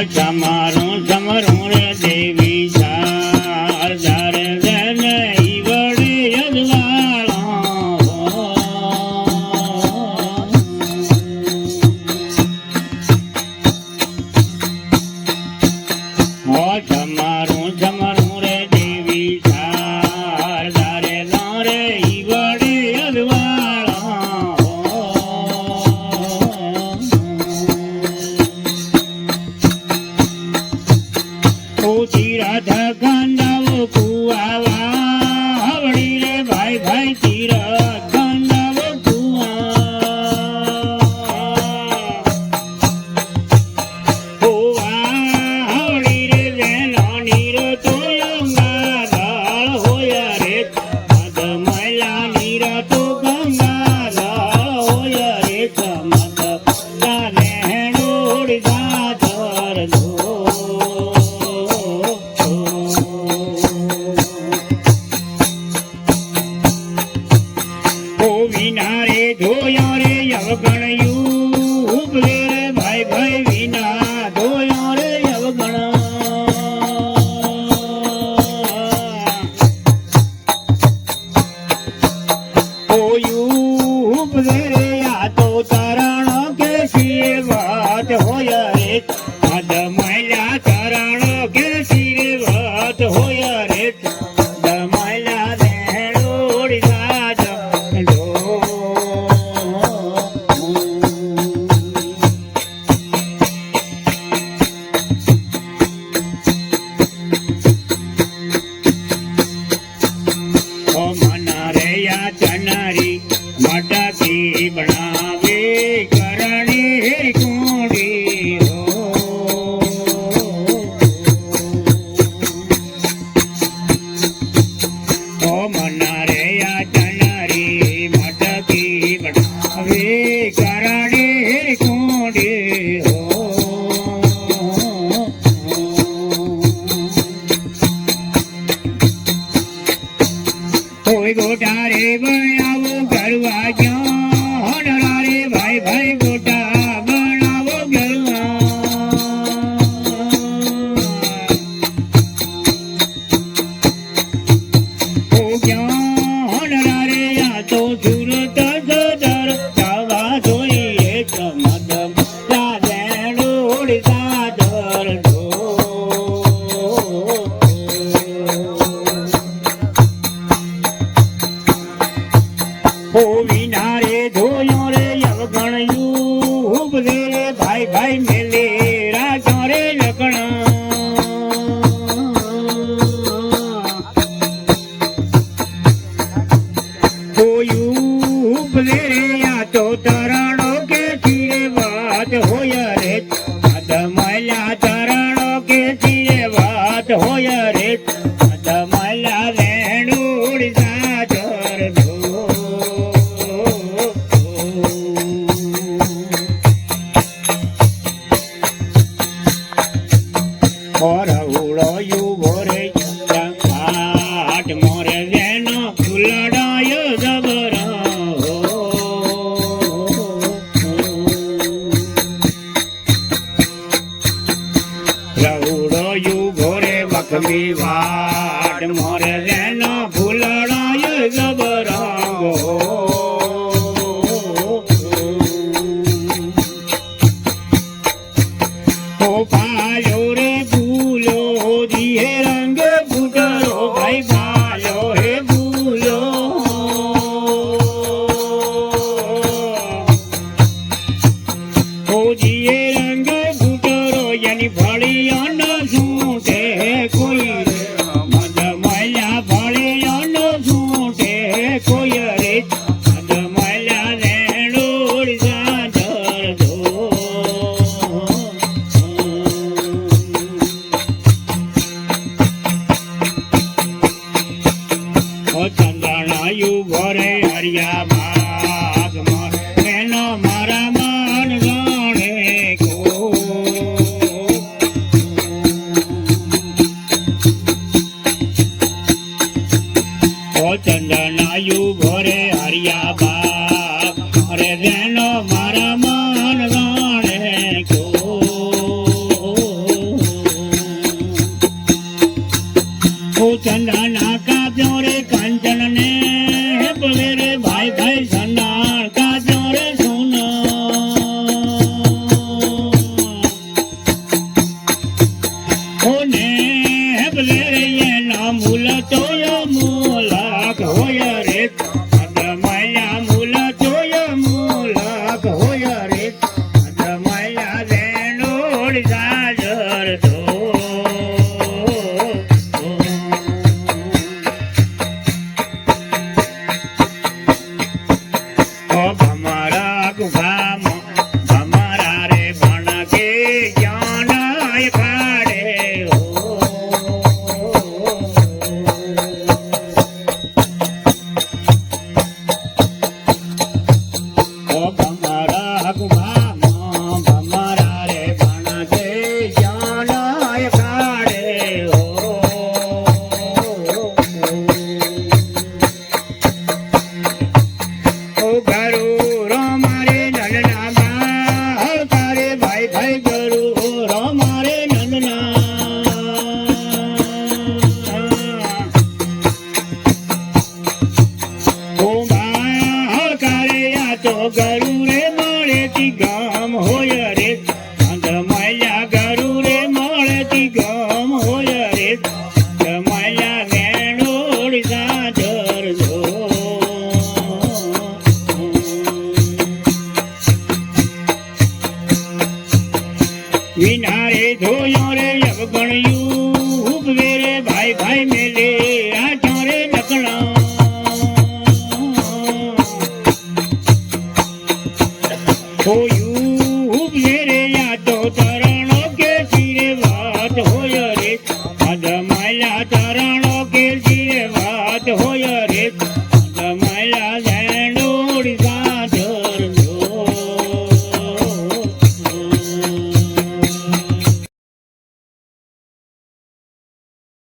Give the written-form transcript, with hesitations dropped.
તમારું સમરું રે દેવી શારદા રે જનઈ વડે તમારું સમરું રે દેવી શારદા રે રે ઈ વડે તીરથ ગંધાવો કુઆવા હવડી રે ભાઈ ભાઈ તીરથ ગંધાવો કુઆ હવડી રે વેનો નીરો તો ગંગા દળ હોયા રે મદ મૈલા નીરો તો ગંગા દળ હોયા રે મદ તારે હેણોડી દાદર દો વિના રે ધોયો રે અવગણયું ઉપલે રે ભાઈ ભાઈ વિના ધોયો રે અવગણ હોયું ઉપલે રે આ તો તરણ કે શિરે વાત હોય રે મદ મૈલા તરણ કે શિરે વાત હોય રે મૈલા દેડોડી સાજ ચનારી મટકી બનાવે કરણી કુંડી હો મના રે આ ચનારી મટકી બનાવે કરણી કુંડી કોઈ ગોટા રે બનાવો ગરવા ક્યાં રે ભાઈ ભાઈ ગોટા બનાવો ગરવા ઓ ક્યાં રે આ તો સુરત સદર જવા જોઈએ ચમદ સાદડોડી સાદર વિના રે ધોયો રે અવગણયું ઉપલે રે ભાઈ ભાઈ મેલે રાજો રે લગણ હોયું ઉપલે રે આ તો તરણો કે ચીરે વાત હોય રે મદ મૈલા તરણો કે ચીરે વાત હોય રે મદ મૈલા લેણુડી સાજર ધો ઉડોયું ભોરે આટ મોરે વેનો ફૂલડાયો જબર રઉડોયું ભોરે વખમી વાટ મોરે વેનો ફૂલડાયો જબર પાયો રે ભૂલો દિયે રંગ ફૂટરો ભાઈ પાયો હે ભૂલો દિયે રંગ ફૂટરો યાની ભળિયો ન છૂટે કોઈ મદ મૈલા ભળિયો ન છૂટે કોઈ રે મદ મૈલા લેણોડી સાદર ધો ચંદણાયું ભરે હરિયા ભાગ એનો મારા માન જાણે કો ચંદણાયું ભરે હરિયા કરિયા બાપ અરે જેનો મારા મન જાણે કો ચંદના કાપ્યો રે કંચન ને બોલે રે ભાઈ ભાઈ સંડાણ કાપ્યો રે સોના બોલે રે એના મૂલ તો મૂલક હોય રે અદમયા મૂલ તો મૂલક હોય રે અદમયા વેણોડ સાજર તો ભમરા ગુફામાં ભમરા રે ભણ કે જ્ઞાનાય પાડે ભમરા ગુફામાં ભમરા રે ભણ કે જ્ઞાનાય પાડે ગરુ મારે નંદના બાળ તારે ભાઈ ભાઈ ગરુ મારે નંદના ઓ બાળ કારે આ તો ગરુ રે મળેતી ગામ હોય રે મળ્યા ગરુ રે મળેતી ગામ હોય રે મળ્યા વેણોડ સાજર જો વિનારે ધોયો રે અવગણ્યું વેરે ભાઈ ભાઈ મેલે આ ચારે નકળા ધોયું વેરે આ તો તરણો કે ચીરે વાત હોય રે અધમાયા તરણો કે ચીરે વાત હોય રે